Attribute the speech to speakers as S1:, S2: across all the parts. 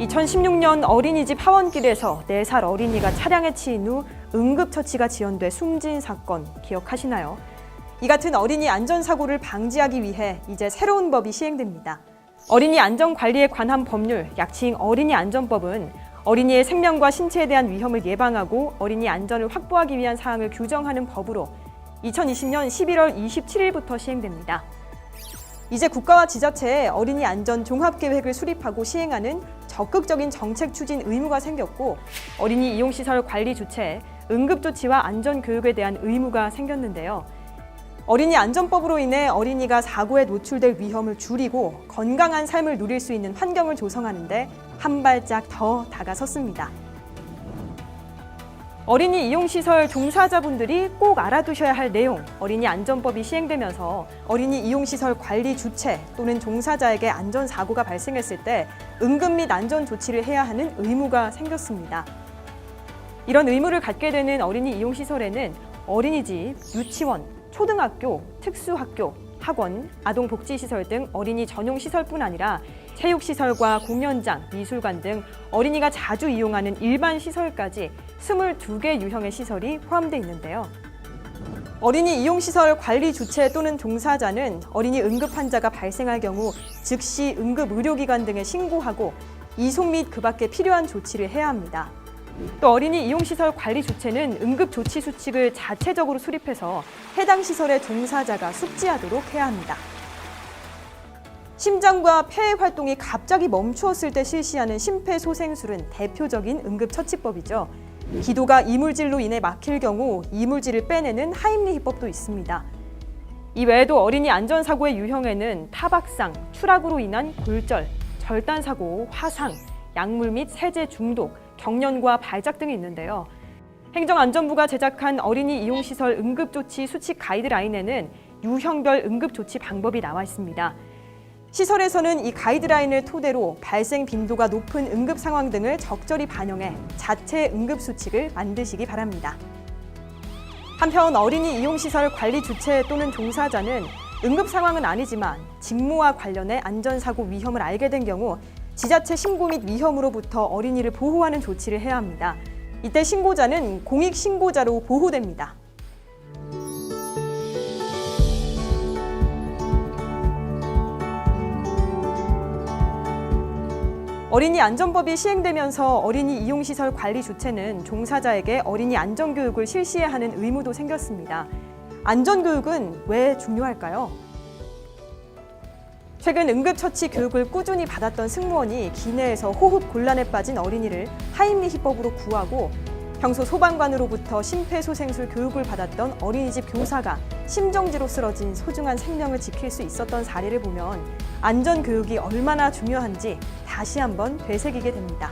S1: 2016년 어린이집 하원길에서 4살 어린이가 차량에 치인 후 응급처치가 지연돼 숨진 사건 기억하시나요? 이 같은 어린이 안전사고를 방지하기 위해 이제 새로운 법이 시행됩니다. 어린이 안전관리에 관한 법률, 약칭 어린이 안전법은 어린이의 생명과 신체에 대한 위험을 예방하고 어린이 안전을 확보하기 위한 사항을 규정하는 법으로 2020년 11월 27일부터 시행됩니다. 이제 국가와 지자체에 어린이 안전 종합계획을 수립하고 시행하는 적극적인 정책 추진 의무가 생겼고 어린이 이용시설 관리 주체에 응급조치와 안전교육에 대한 의무가 생겼는데요. 어린이 안전법으로 인해 어린이가 사고에 노출될 위험을 줄이고 건강한 삶을 누릴 수 있는 환경을 조성하는 데 한 발짝 더 다가섰습니다. 어린이 이용시설 종사자분들이 꼭 알아두셔야 할 내용, 어린이 안전법이 시행되면서 어린이 이용시설 관리 주체 또는 종사자에게 안전사고가 발생했을 때 응급 및 안전 조치를 해야 하는 의무가 생겼습니다. 이런 의무를 갖게 되는 어린이 이용시설에는 어린이집, 유치원, 초등학교, 특수학교, 학원, 아동복지시설 등 어린이 전용 시설뿐 아니라 체육시설과 공연장, 미술관 등 어린이가 자주 이용하는 일반 시설까지 22개 유형의 시설이 포함되어 있는데요. 어린이 이용시설 관리 주체 또는 종사자는 어린이 응급 환자가 발생할 경우 즉시 응급의료기관 등에 신고하고 이송 및 그 밖에 필요한 조치를 해야 합니다. 또 어린이 이용시설 관리 주체는 응급조치 수칙을 자체적으로 수립해서 해당 시설의 종사자가 숙지하도록 해야 합니다. 심장과 폐의 활동이 갑자기 멈추었을 때 실시하는 심폐소생술은 대표적인 응급처치법이죠. 기도가 이물질로 인해 막힐 경우 이물질을 빼내는 하임리히법도 있습니다. 이 외에도 어린이 안전사고의 유형에는 타박상, 추락으로 인한 골절, 절단사고, 화상, 약물 및 세제 중독, 경련과 발작 등이 있는데요. 행정안전부가 제작한 어린이 이용시설 응급조치 수칙 가이드라인에는 유형별 응급조치 방법이 나와 있습니다. 시설에서는 이 가이드라인을 토대로 발생 빈도가 높은 응급 상황 등을 적절히 반영해 자체 응급수칙을 만드시기 바랍니다. 한편 어린이 이용시설 관리 주체 또는 종사자는 응급 상황은 아니지만 직무와 관련해 안전사고 위험을 알게 된 경우 지자체 신고 및 위험으로부터 어린이를 보호하는 조치를 해야 합니다. 이때 신고자는 공익신고자로 보호됩니다. 어린이 안전법이 시행되면서 어린이 이용시설 관리 주체는 종사자에게 어린이 안전교육을 실시해야 하는 의무도 생겼습니다. 안전교육은 왜 중요할까요? 최근 응급처치 교육을 꾸준히 받았던 승무원이 기내에서 호흡 곤란에 빠진 어린이를 하임리히법으로 구하고 평소 소방관으로부터 심폐소생술 교육을 받았던 어린이집 교사가 심정지로 쓰러진 소중한 생명을 지킬 수 있었던 사례를 보면 안전교육이 얼마나 중요한지 다시 한번 되새기게 됩니다.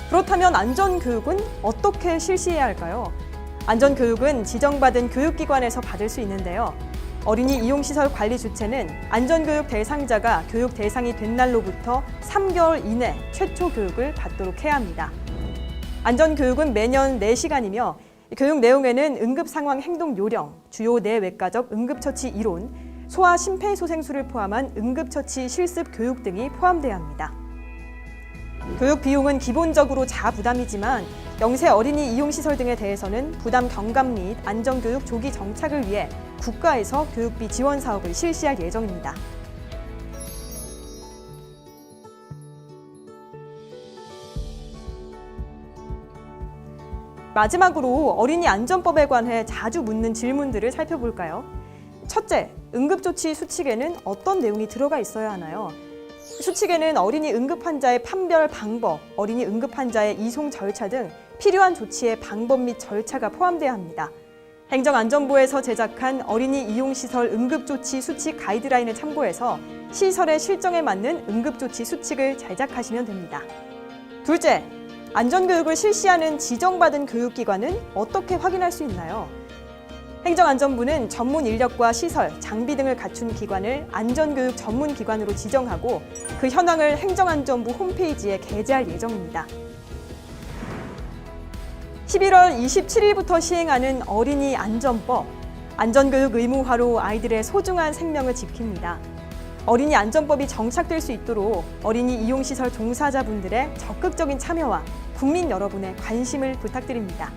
S1: 그렇다면 안전교육은 어떻게 실시해야 할까요? 안전교육은 지정받은 교육기관에서 받을 수 있는데요. 어린이 이용시설 관리 주체는 안전교육 대상자가 교육 대상이 된 날로부터 3개월 이내 최초 교육을 받도록 해야 합니다. 안전교육은 매년 4시간이며 교육 내용에는 응급상황 행동 요령, 주요 내외과적 응급처치 이론, 소아 심폐소생술을 포함한 응급처치 실습 교육 등이 포함돼야 합니다. 교육 비용은 기본적으로 자부담이지만 영세 어린이 이용시설 등에 대해서는 부담 경감 및 안전교육 조기 정착을 위해 국가에서 교육비 지원 사업을 실시할 예정입니다. 마지막으로 어린이 안전법에 관해 자주 묻는 질문들을 살펴볼까요? 첫째, 응급조치 수칙에는 어떤 내용이 들어가 있어야 하나요? 수칙에는 어린이 응급환자의 판별 방법, 어린이 응급환자의 이송 절차 등 필요한 조치의 방법 및 절차가 포함돼야 합니다. 행정안전부에서 제작한 어린이 이용시설 응급조치 수칙 가이드라인을 참고해서 시설의 실정에 맞는 응급조치 수칙을 제작하시면 됩니다. 둘째, 안전교육을 실시하는 지정받은 교육기관은 어떻게 확인할 수 있나요? 행정안전부는 전문 인력과 시설, 장비 등을 갖춘 기관을 안전교육 전문기관으로 지정하고 그 현황을 행정안전부 홈페이지에 게재할 예정입니다. 11월 27일부터 시행하는 어린이 안전법, 안전교육 의무화로 아이들의 소중한 생명을 지킵니다. 어린이 안전법이 정착될 수 있도록 어린이 이용시설 종사자분들의 적극적인 참여와 국민 여러분의 관심을 부탁드립니다.